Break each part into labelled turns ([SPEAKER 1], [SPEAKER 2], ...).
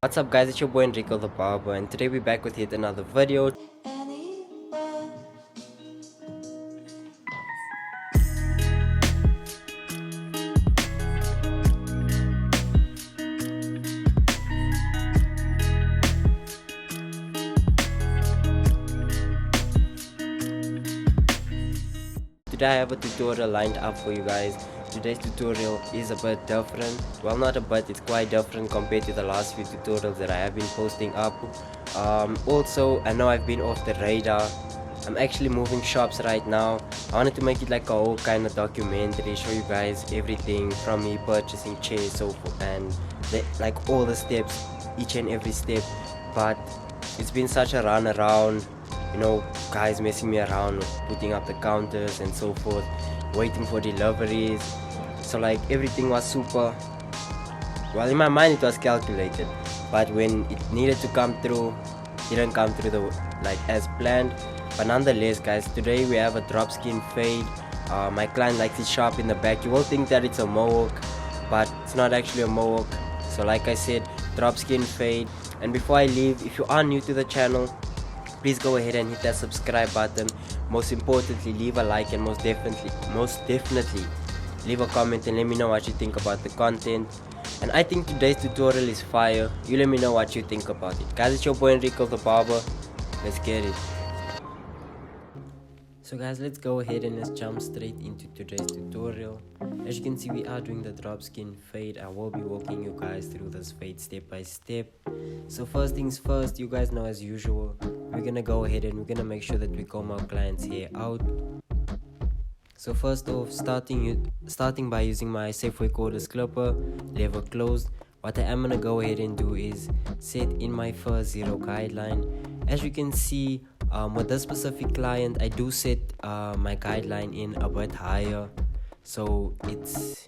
[SPEAKER 1] What's up guys, it's your boy Enrico the Barber, and today we're back with yet another video. Today I have a tutorial lined up for you guys. Today's tutorial is a bit different. Well, not a bit, it's quite different compared to the last few tutorials that I have been posting up. Also, I know I've been off the radar. I'm actually moving shops right now. I wanted to make it like a whole kind of documentary, show you guys everything from me purchasing chairs, sofa, and like all the steps, each and every step. But it's been such a run around, you know, guys messing me around, putting up the counters and so forth, waiting for deliveries. So like everything was super, well, in my mind it was calculated, but when it needed to come through, it didn't come through like as planned. But nonetheless guys, today we have a drop skin fade. My client likes it sharp in the back. You will think that it's a mohawk, but it's not actually a mohawk. So like I said, drop skin fade. And before I leave, if you are new to the channel, please go ahead and hit that subscribe button. Most importantly, leave a like, and most definitely leave a comment and let me know what you think about the content. And I think today's tutorial is fire. You let me know what you think about it. Guys, it's your boy Enrico the Barber. Let's get it. So guys, let's go ahead and let's jump straight into today's tutorial. As you can see, we are doing the drop skin fade. I will be walking you guys through this fade step by step. So first things first, you guys know, as usual, we're gonna go ahead and we're gonna make sure that we comb our client's hair out. So first off, starting by using my SAFEWAY cordless clipper, lever closed. What I am gonna go ahead and do is set in my first zero guideline. As you can see, with this specific client, I do set my guideline in a bit higher. So it's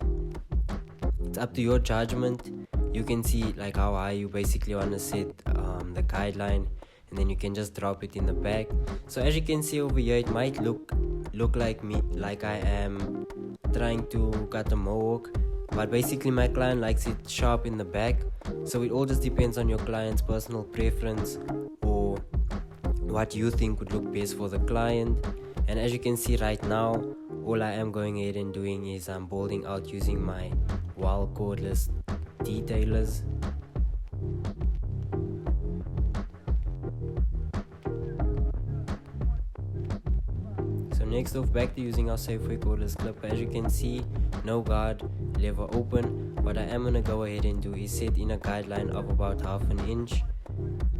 [SPEAKER 1] up to your judgment. You can see like how high you basically want to set the guideline, and then you can just drop it in the back. So as you can see over here, it might look like I am trying to cut a mohawk, but basically my client likes it sharp in the back. So it all just depends on your client's personal preference or what you think would look best for the client. And as you can see right now, all I am going ahead and doing is I'm balding out using my WAHL cordless detailers. So next off, back to using our SAFEWAY cordless clipper. As you can see, no guard, lever open. What I am going to go ahead and do is set in a guideline of about 1/2 inch.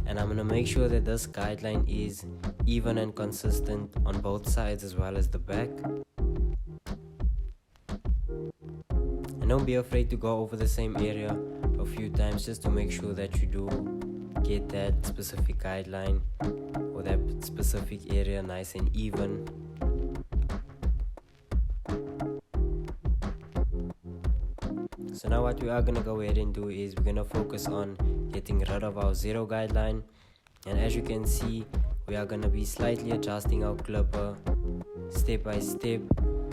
[SPEAKER 1] And I'm going to make sure that this guideline is even and consistent on both sides as well as the back. And don't be afraid to go over the same area a few times just to make sure that you do get that specific guideline or that specific area nice and even. So now what we are going to go ahead and do is we're going to focus on getting rid of our zero guideline. And as you can see, we are going to be slightly adjusting our clipper step by step.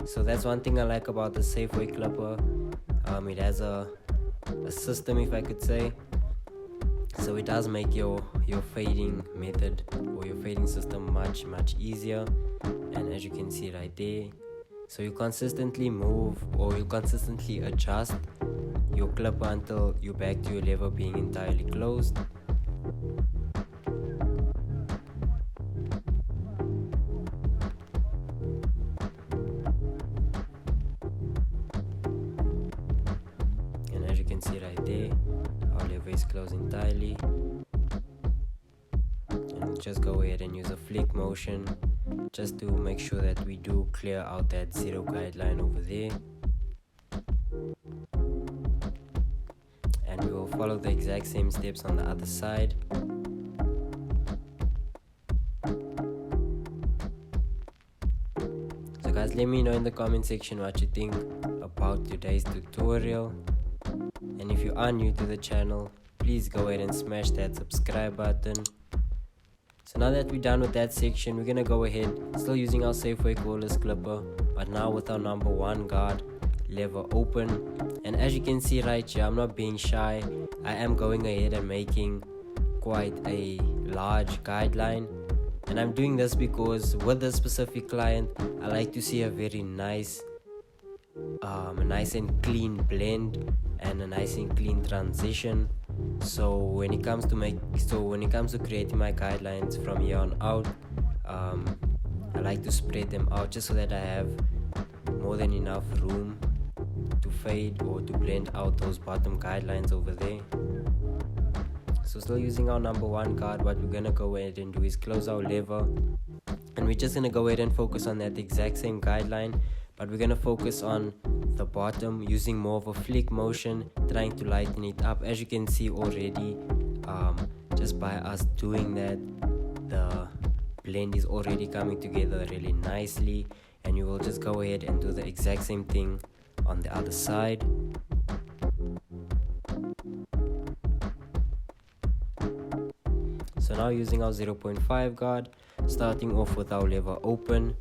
[SPEAKER 1] So that's one thing I like about the SAFEWAY clipper. It has a system, if I could say. So it does make your fading method or your fading system much easier. And as you can see right there, so you consistently move or you consistently adjust your clipper until you're back to your lever being entirely closed. And as you can see right there, our lever is closed entirely. And we'll just go ahead and use a flick motion just to make sure that we do clear out that zero guideline over there. And we will follow the exact same steps on the other side. So guys, let me know in the comment section what you think about today's tutorial. And if you are new to the channel, please go ahead and smash that subscribe button. So now that we're done with that section, we're gonna go ahead, still using our SAFEWAY cordless clipper, but now with our number 1 guard. lever open. And as you can see right here, I'm not being shy. I am going ahead and making quite a large guideline, and I'm doing this because with this specific client I like to see a very nice and clean blend and a nice and clean transition. So when it comes to creating my guidelines from here on out, I like to spread them out just so that I have more than enough room to fade or to blend out those bottom guidelines over there. So still using our number 1 card, what we're gonna go ahead and do is close our lever, and we're just gonna go ahead and focus on that exact same guideline, but we're gonna focus on the bottom using more of a flick motion, trying to lighten it up. As you can see already, just by us doing that, the blend is already coming together really nicely, and you will just go ahead and do the exact same thing on the other side. So now using our 0.5 guard, starting off with our lever open,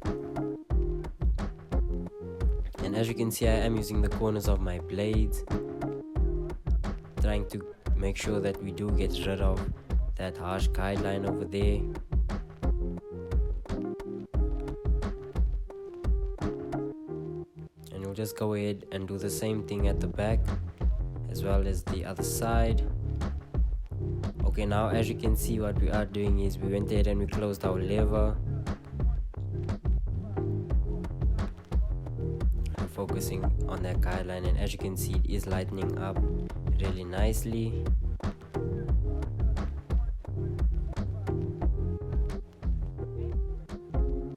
[SPEAKER 1] and as you can see I am using the corners of my blades, trying to make sure that we do get rid of that harsh guideline over there. And we'll just go ahead and do the same thing at the back as well as the other side. Okay, now as you can see, what we are doing is we went ahead and we closed our lever. I'm focusing on that guideline, and as you can see, it is lightening up really nicely.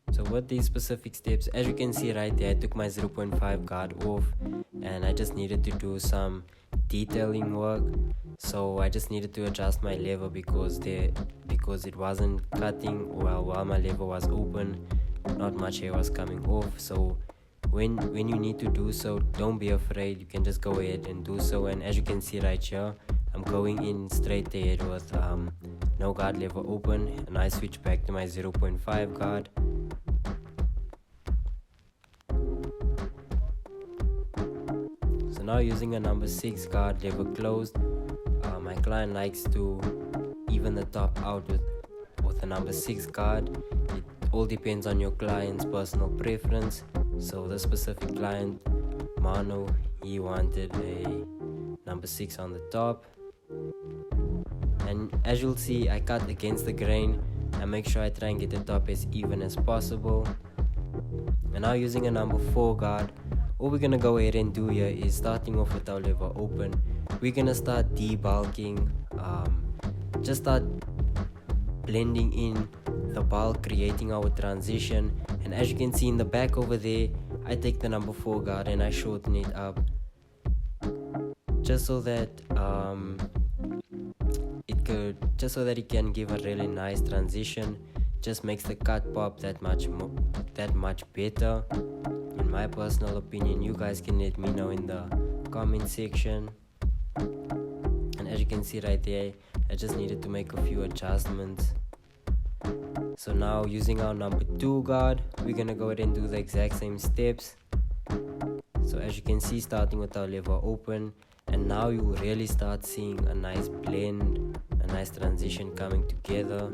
[SPEAKER 1] So with these specific steps, as you can see right there, I took my 0.5 guard off and I just needed to do some detailing work. So I just needed to adjust my lever because it wasn't cutting well while my lever was open. Not much hair was coming off. So when you need to do so, don't be afraid. You can just go ahead and do so. And as you can see right here, I'm going in straight ahead with no guard lever open, and I switch back to my 0.5 guard. So now using a number 6 guard lever closed, my client likes to even the top out with a number 6 guard. It all depends on your client's personal preference. So the specific client, Mano, he wanted a number 6 on the top, and as you'll see, I cut against the grain and make sure I try and get the top as even as possible. And now using a number 4 guard, all we're gonna go ahead and do here is, starting off with our lever open, we're gonna start debulking, just start blending in the bulk, creating our transition. And as you can see in the back over there, I take the number 4 guard and I shorten it up just so that it can give a really nice transition. Just makes the cut pop that much better, in my personal opinion. You guys can let me know in the comment section. And as you can see right there, I just needed to make a few adjustments. So now using our number 2 guard, we're gonna go ahead and do the exact same steps. So as you can see, starting with our lever open, and now you will really start seeing a nice blend, a nice transition coming together.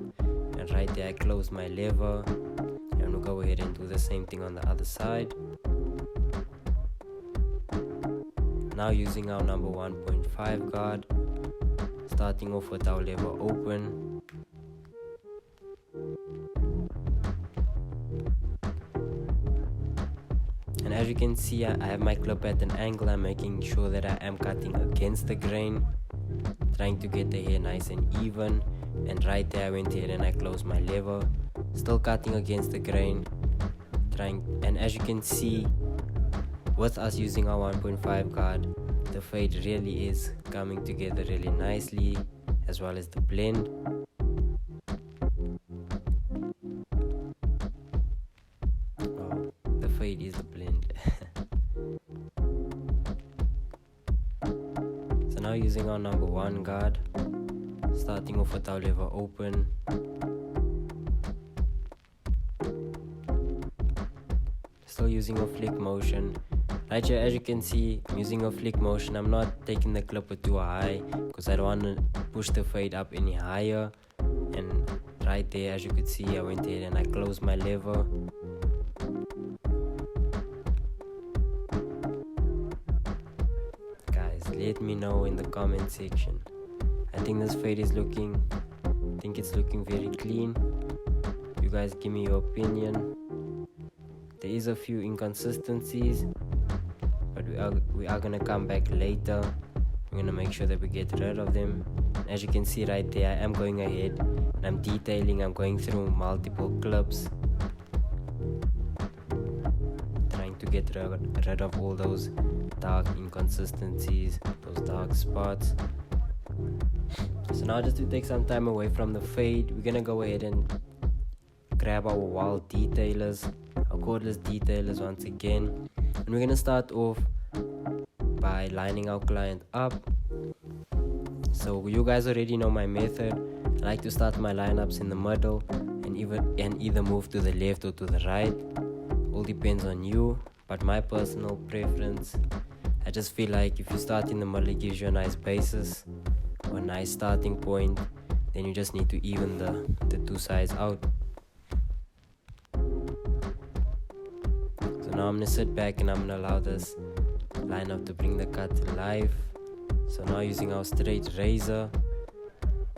[SPEAKER 1] And right there I close my lever, and we'll go ahead and do the same thing on the other side. Now using our number 1.5 guard, starting off with our lever open, and as you can see, I have my clip at an angle. I'm making sure that I am cutting against the grain, trying to get the hair nice and even. And right there I went ahead and I closed my lever, still cutting against the grain, and as you can see, with us using our 1.5 guard, the fade really is coming together really nicely, as well as the blend. The fade is the blend. So now using our number 1 guard, starting off with our lever open, still using a flick motion, Right here, as you can see, I'm using a flick motion. I'm not taking the clipper too high because I don't want to push the fade up any higher. And right there, as you could see, I went ahead and I closed my lever. Guys, let me know in the comment section. I think this fade is looking very clean. You guys give me your opinion. There is a few inconsistencies, but we are gonna come back later. We're gonna make sure that we get rid of them. As you can see right there, I am going ahead and I'm detailing. I'm going through multiple clips, trying to get rid of all those dark inconsistencies, those dark spots. So now, just to take some time away from the fade, we're gonna go ahead and grab our WAHL detailers, our cordless detailers once again, and we're gonna start off by lining our client up. So you guys already know my method. I like to start my lineups in the middle and either move to the left or to the right. All depends on you, but my personal preference, I just feel like if you start in the middle, it gives you a nice basis or a nice starting point. Then you just need to even the two sides out. So now I'm gonna sit back and I'm gonna allow this lineup to bring the cut to life. So now, using our straight razor,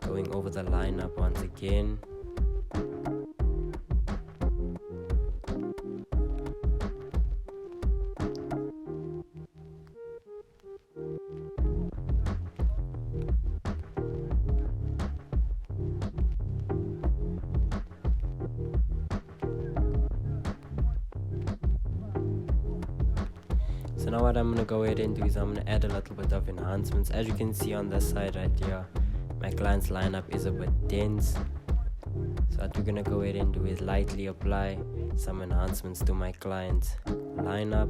[SPEAKER 1] going over the lineup once again. So now what I'm going to go ahead and do is I'm going to add a little bit of enhancements. As you can see on this side right here, my client's lineup is a bit dense. So what we're going to go ahead and do is lightly apply some enhancements to my client's lineup.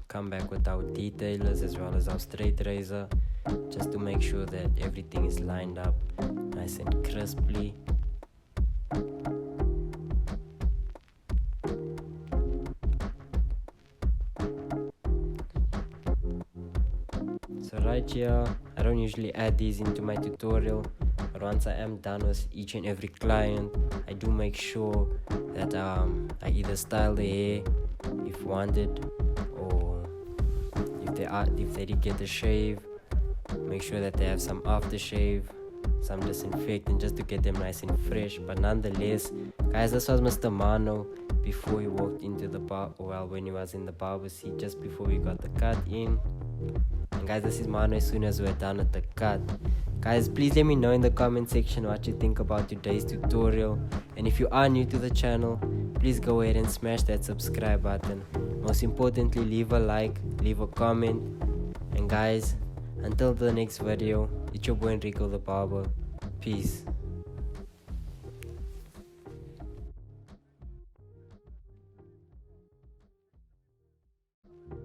[SPEAKER 1] Come back with our detailers as well as our straight razor, just to make sure that everything is lined up nice and crisply. So right here, I don't usually add these into my tutorial, but once I am done with each and every client, I do make sure that I either style the hair if wanted, or if they did get a shave, make sure that they have some aftershave, some disinfectant, just to get them nice and fresh. But nonetheless, guys, this was Mr. Mano before he walked into the when he was in the barber seat, just before we got the cut in. And guys, this is Mano as soon as we're done with the cut. Guys, please let me know in the comment section what you think about today's tutorial, and if you are new to the channel, please go ahead and smash that subscribe button. Most importantly, leave a like, leave a comment, and guys, until the next video, it's your boy Enrico the Barber. Peace.